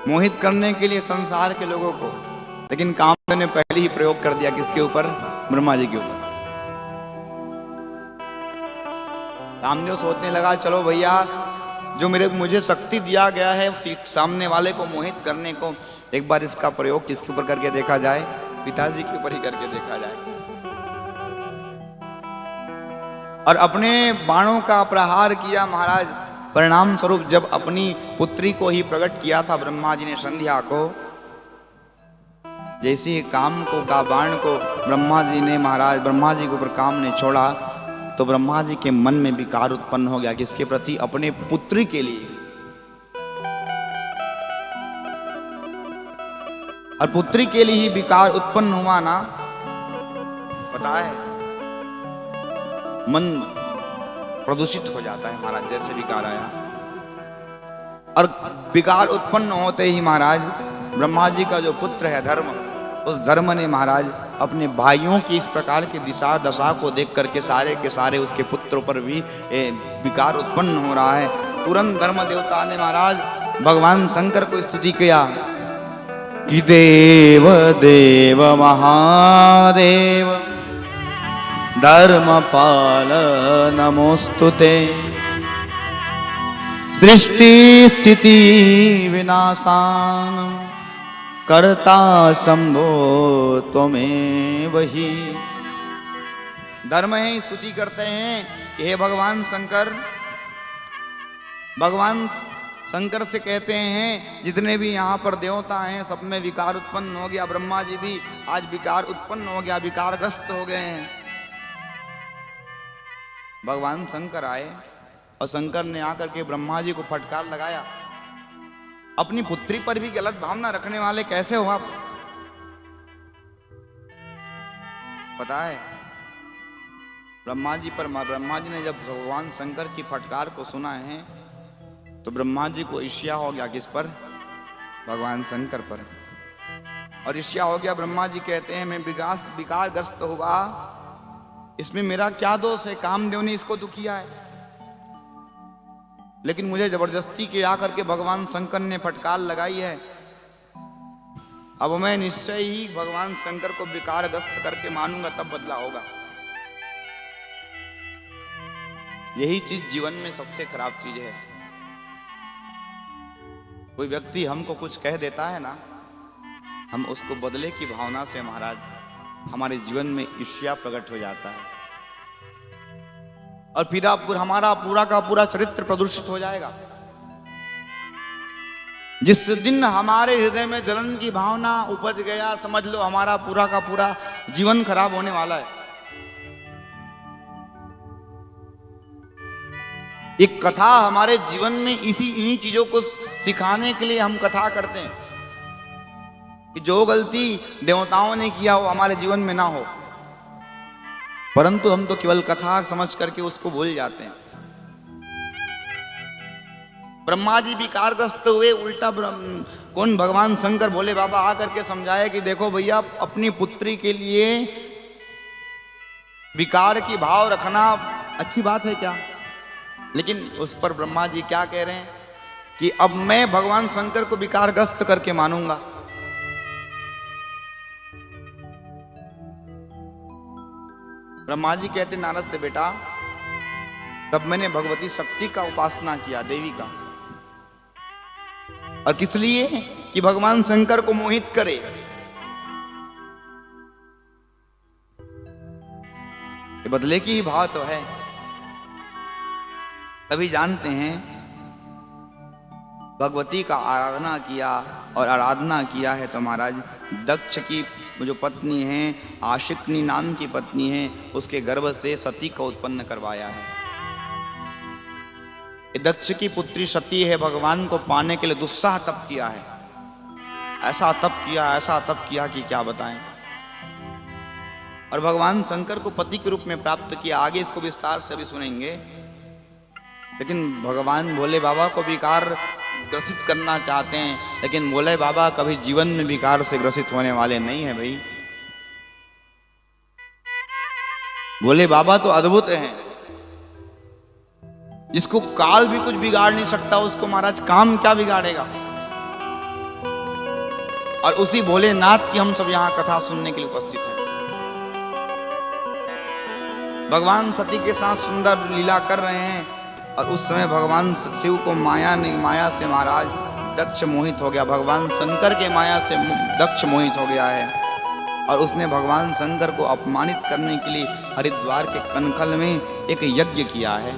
मोहित करने के लिए संसार के लोगों को, लेकिन कामदेव ने पहले ही प्रयोग कर दिया किसके ऊपर? ब्रह्मा जी के ऊपर। कामदेव सोचने लगा चलो भैया, जो मुझे शक्ति दिया गया है सामने वाले को मोहित करने को, एक बार इसका प्रयोग किसके ऊपर करके देखा जाए? पिताजी के ऊपर ही करके देखा जाए। और अपने बाणों का प्रहार किया महाराज। परिणाम स्वरूप जब अपनी पुत्री को ही प्रकट किया था ब्रह्मा जी ने संध्या को, जैसे ही काम को का बाण को ब्रह्मा जी के ऊपर काम ने छोड़ा, तो ब्रह्मा जी के मन में विकार उत्पन्न हो गया। किसके प्रति? अपने पुत्री के लिए। और पुत्री के लिए ही विकार उत्पन्न हुआ ना, पता है मन प्रदूषित हो जाता है महाराज, जैसे विकार आया। और विकार उत्पन्न होते ही महाराज ब्रह्मा जी का जो पुत्र है धर्म, उस धर्म ने महाराज अपने भाइयों की इस प्रकार की दशा को देख करके सारे के सारे उसके पुत्रों पर भी विकार उत्पन्न हो रहा है। तुरंत धर्म देवता ने महाराज भगवान शंकर को स्तुति किया कि देव देव महादेव धर्मपाल नमोस्तुते, सृष्टि स्थिति विनाशान कर्ता शंभो त्वमेव ही। धर्म है स्तुति करते हैं कि हे भगवान शंकर, भगवान शंकर से कहते हैं जितने भी यहाँ पर देवता हैं सब में विकार उत्पन्न हो गया। ब्रह्मा जी भी आज विकार उत्पन्न हो गया, विकारग्रस्त हो गए हैं। भगवान शंकर आए और शंकर ने आकर के ब्रह्मा जी को फटकार लगाया। अपनी पुत्री पर भी गलत भावना रखने वाले कैसे हो आप? पता है ब्रह्मा जी ने जब भगवान शंकर की फटकार को सुना है तो ब्रह्मा जी को ईर्ष्या हो गया। किस पर? भगवान शंकर पर। और ईर्ष्या हो गया। ब्रह्मा जी कहते हैं मैं विकारग्रस्त हुआ, इसमें मेरा क्या दोष है? कामदेव ने इसको दुख किया है, लेकिन मुझे जबरदस्ती के आकर के भगवान शंकर ने फटकार लगाई है। अब मैं निश्चय ही भगवान शंकर को विकारग्रस्त करके मानूंगा, तब बदला होगा। यही चीज जीवन में सबसे खराब चीज है। कोई व्यक्ति हमको कुछ कह देता है ना, हम उसको बदले की भावना से महाराज हमारे जीवन में ईर्ष्या प्रकट हो जाता है, और फिर हमारा पूरा का पूरा चरित्र प्रदूषित हो जाएगा। जिस दिन हमारे हृदय में जलन की भावना उपज गया, समझ लो हमारा पूरा का पूरा जीवन खराब होने वाला है। एक कथा हमारे जीवन में इन्हीं चीजों को सिखाने के लिए हम कथा करते हैं कि जो गलती देवताओं ने किया वो हमारे जीवन में ना हो, परंतु हम तो केवल कथा समझ करके उसको भूल जाते हैं। ब्रह्मा जी विकारग्रस्त हुए, उल्टा कौन? भगवान शंकर भोले बाबा आकर के समझाए कि देखो भैया, अपनी पुत्री के लिए विकार की भाव रखना अच्छी बात है क्या? लेकिन उस पर ब्रह्मा जी क्या कह रहे हैं कि अब मैं भगवान शंकर को विकारग्रस्त करके मानूंगा। ब्रह्मा जी कहते नारद से, बेटा तब मैंने भगवती शक्ति का उपासना किया, देवी का, और किस लिए? कि भगवान शंकर को मोहित करे। ये बदले की ही भाव तो है। तभी जानते हैं भगवती का आराधना किया, और आराधना किया है तो महाराज दक्ष की जो पत्नी है, आशिकनी नाम की पत्नी है, उसके गर्भ से सती को उत्पन्न करवाया है। दक्ष की पुत्री सती है, भगवान को पाने के लिए दुस्साह तप किया है। ऐसा तप किया कि क्या बताएं। और भगवान शंकर को पति के रूप में प्राप्त किया। आगे इसको विस्तार से भी सुनेंगे। लेकिन भगवान भोले बाबा को विकार ग्रसित करना चाहते हैं, लेकिन भोले बाबा कभी जीवन में विकार से ग्रसित होने वाले नहीं है भाई। भोले बाबा तो अद्भुत हैं, जिसको काल भी कुछ बिगाड़ नहीं सकता, उसको महाराज काम क्या बिगाड़ेगा। और उसी भोलेनाथ की हम सब यहाँ कथा सुनने के लिए उपस्थित हैं। भगवान सती के साथ सुंदर लीला कर रहे हैं और उस समय भगवान शिव को माया से महाराज दक्ष मोहित हो गया। भगवान शंकर के माया से दक्ष मोहित हो गया है और उसने भगवान शंकर को अपमानित करने के लिए हरिद्वार के कनखल में एक यज्ञ किया है।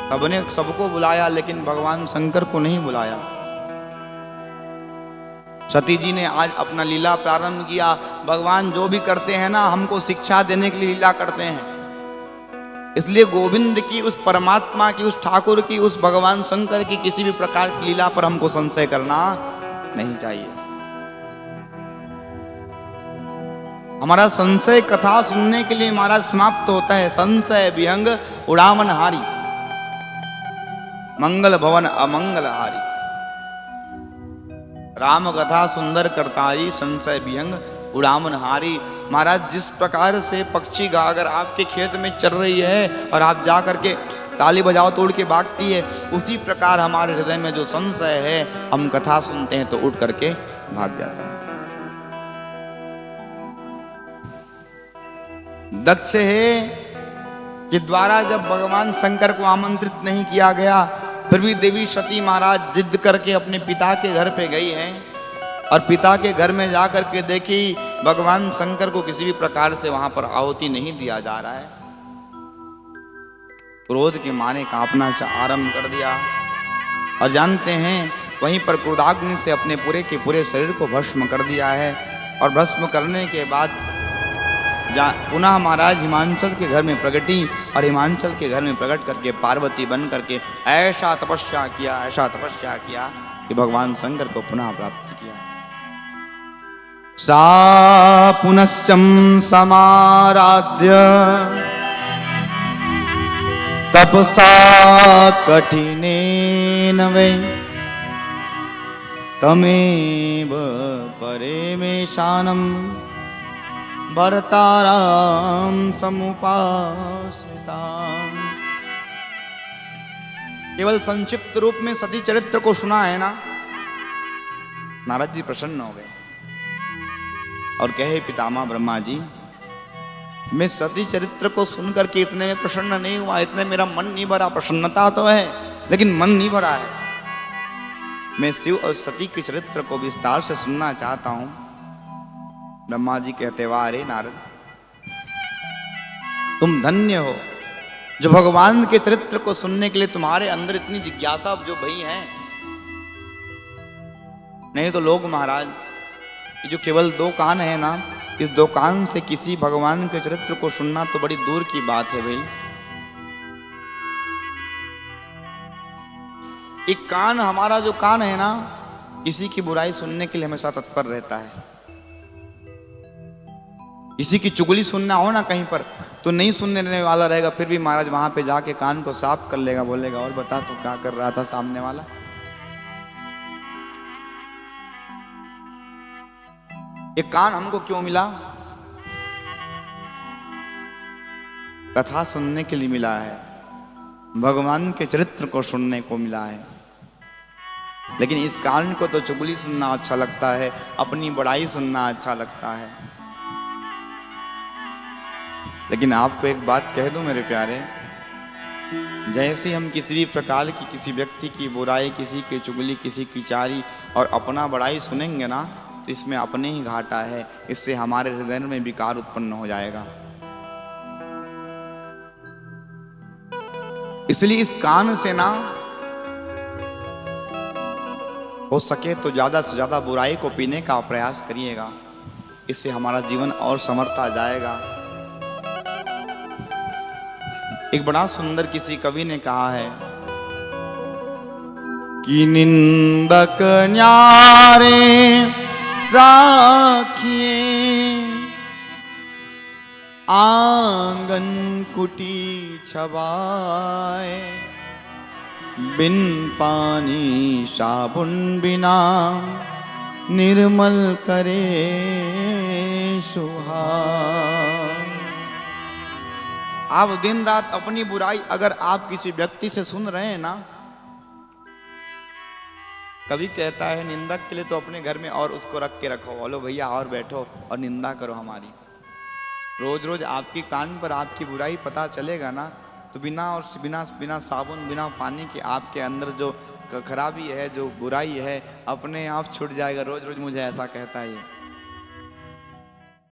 सबने सबको बुलाया लेकिन भगवान शंकर को नहीं बुलाया। सती जी ने आज अपना लीला प्रारंभ किया। भगवान जो भी करते हैं ना, हमको शिक्षा देने के लिए लीला करते हैं। इसलिए गोविंद की, उस परमात्मा की, उस ठाकुर की, उस भगवान शंकर की किसी भी प्रकार की लीला पर हमको संशय करना नहीं चाहिए। हमारा संशय कथा सुनने के लिए महाराज समाप्त होता है। संशय विहंग उड़ामन हारी, मंगल भवन अमंगल हारी। राम कथा सुंदर करतारी, संशय विहंग उड़ामन हारी। महाराज जिस प्रकार से पक्षी गा अगर आपके खेत में चल रही है और आप जा करके ताली बजाओ तो उड़ के भागती है, उसी प्रकार हमारे हृदय में जो संशय है, हम कथा सुनते हैं तो उठ करके भाग जाता है। दक्ष है कि द्वारा जब भगवान शंकर को आमंत्रित नहीं किया गया, फिर भी देवी सती महाराज जिद करके अपने पिता के घर पे गई हैं और पिता के घर में जाकर के देखी भगवान शंकर को किसी भी प्रकार से वहां पर आहुति नहीं दिया जा रहा है। क्रोध के माने कांपना आरंभ कर दिया और जानते हैं वहीं पर क्रोधाग्नि से अपने पूरे के पूरे शरीर को भस्म कर दिया है। और भस्म करने के बाद पुनः महाराज हिमांचल के घर में प्रगटी और हिमांचल के घर में प्रकट करके पार्वती बन करके ऐसा तपस्या किया कि भगवान शंकर को पुनः प्राप्त किया। सा पुनश्चम समाराध्य तपसा कठिनेन वै तमेव परेमेशानम भरताराम समुपाश्रिता। केवल संक्षिप्त रूप में सती चरित्र को सुना है ना, नारद जी प्रसन्न हो गए और कहे पितामह ब्रह्मा जी, मैं सती चरित्र को सुनकर के इतने में प्रसन्न नहीं हुआ, इतने मेरा मन नहीं भरा। प्रसन्नता तो है लेकिन मन नहीं भरा है। मैं शिव और सती के चरित्र को विस्तार से सुनना चाहता हूं। ब्रह्मा जी कहते, वाह रे नारद, तुम धन्य हो जो भगवान के चरित्र को सुनने के लिए तुम्हारे अंदर इतनी जिज्ञासा जो भई है। नहीं तो लोग महाराज ये जो केवल दो कान है ना, इस दो कान से किसी भगवान के चरित्र को सुनना तो बड़ी दूर की बात है भाई। एक कान, हमारा जो कान है ना, किसी की बुराई सुनने के लिए हमेशा तत्पर रहता है। किसी की चुगली सुनना हो ना कहीं पर तो नहीं सुनने वाला रहेगा, फिर भी महाराज वहां पे जाके कान को साफ कर लेगा, बोलेगा और बता तू क्या कर रहा था सामने वाला। ये कान हमको क्यों मिला? कथा सुनने के लिए मिला है, भगवान के चरित्र को सुनने को मिला है। लेकिन इस कान को तो चुगली सुनना अच्छा लगता है, अपनी बड़ाई सुनना अच्छा लगता है। लेकिन आपको एक बात कह दूं मेरे प्यारे, जैसे हम किसी भी प्रकार की किसी व्यक्ति की बुराई, किसी की चुगली, किसी की चारी और अपना बड़ाई सुनेंगे ना, तो इसमें अपने ही घाटा है। इससे हमारे हृदय में विकार उत्पन्न हो जाएगा। इसलिए इस कान से ना हो सके तो ज्यादा से ज्यादा बुराई को पीने का प्रयास करिएगा। इससे हमारा जीवन और समर्थ आ जाएगा। एक बड़ा सुंदर किसी कवि ने कहा है कि निंदक न्यारे राखिए आंगन कुटी छवाए, बिन पानी साबुन बिना निर्मल करे सुहाए। आप दिन रात अपनी बुराई अगर आप किसी व्यक्ति से सुन रहे हैं ना, कभी कहता है निंदक के लिए तो अपने घर में और उसको रख के रखो, बोलो भैया और बैठो और निंदा करो हमारी। रोज रोज आपकी कान पर आपकी बुराई पता चलेगा ना, तो बिना और बिना बिना साबुन बिना पानी के आपके अंदर जो खराबी है, जो बुराई है, अपने आप छूट जाएगा। रोज रोज मुझे ऐसा कहता है ये।